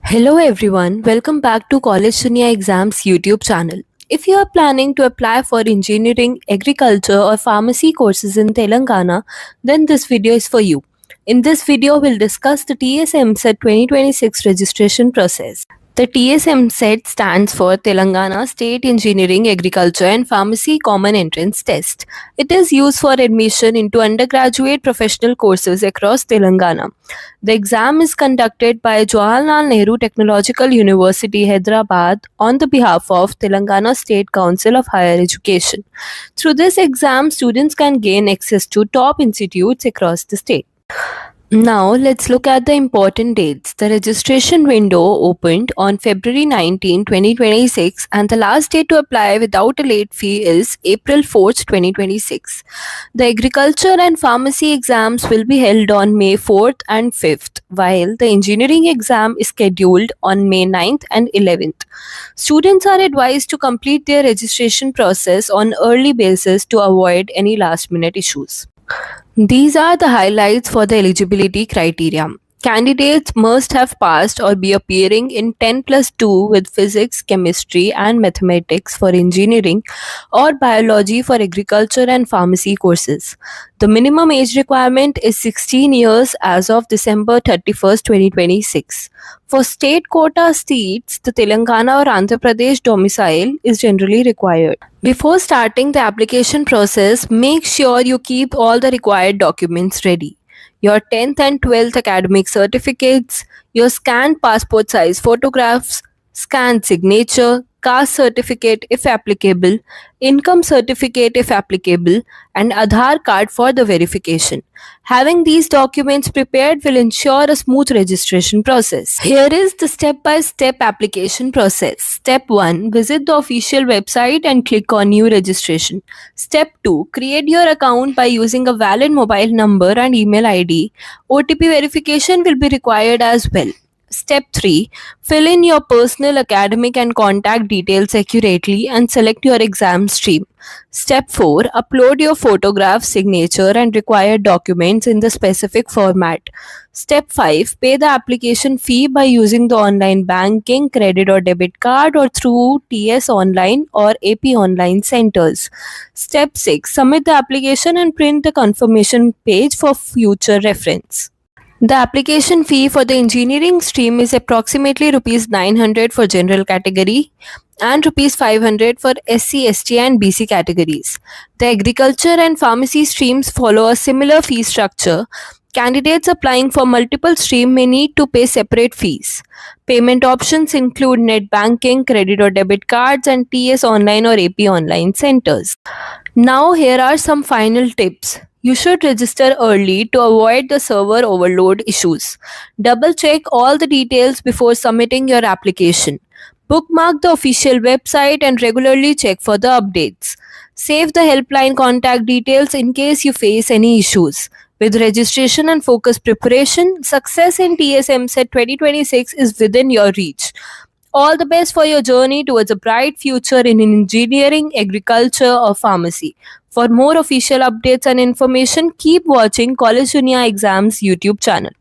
Hello everyone, welcome back to College Dunia Exams YouTube channel. If you are planning to apply for engineering, agriculture or pharmacy courses in Telangana, then this video is for you. In this video, we'll discuss the TSMSET 2026 registration process. The TSMSET stands for Telangana State Engineering, Agriculture and Pharmacy Common Entrance Test. It is used for admission into undergraduate professional courses across Telangana. The exam is conducted by Jawaharlal Nehru Technological University, Hyderabad, on the behalf of Telangana State Council of Higher Education. Through this exam, students can gain access to top institutes across the state. Now, let's look at the important dates. The registration window opened on February 19, 2026, and the last date to apply without a late fee is April 4th, 2026. The agriculture and pharmacy exams will be held on May 4th and 5th, while the engineering exam is scheduled on May 9th and 11th. Students are advised to complete their registration process on early basis to avoid any last-minute issues. These are the highlights for the eligibility criteria. Candidates must have passed or be appearing in 10+2 with physics, chemistry and mathematics for engineering or biology for agriculture and pharmacy courses. The minimum age requirement is 16 years as of December 31st, 2026. For state quota seats, the Telangana or Andhra Pradesh domicile is generally required. Before starting the application process, make sure you keep all the required documents ready. Your 10th and 12th academic certificates, your scanned passport size photographs, scanned signature, caste certificate if applicable, income certificate if applicable, and Aadhaar card for the verification. Having these documents prepared will ensure a smooth registration process. Here is the step-by-step application process. Step 1. Visit the official website and click on New Registration. Step 2. Create your account by using a valid mobile number and email ID. OTP verification will be required as well. Step 3. Fill in your personal, academic and contact details accurately and select your exam stream. Step 4. Upload your photograph, signature and required documents in the specific format. Step 5. Pay the application fee by using the online banking, credit or debit card or through TS Online or AP Online centers. Step 6. Submit the application and print the confirmation page for future reference. The application fee for the engineering stream is approximately Rs 900 for general category and Rs 500 for SC, ST and BC categories. The agriculture and pharmacy streams follow a similar fee structure. Candidates applying for multiple streams may need to pay separate fees. Payment options include net banking, credit or debit cards and TS Online or AP Online centers. Now here are some final tips. You should register early to avoid the server overload issues. Double check all the details before submitting your application. Bookmark the official website and regularly check for the updates. Save the helpline contact details in case you face any issues. With registration and focused preparation, success in TSMSET 2026 is within your reach. All the best for your journey towards a bright future in engineering, agriculture or pharmacy. For more official updates and information, keep watching College Dunia Exams YouTube channel.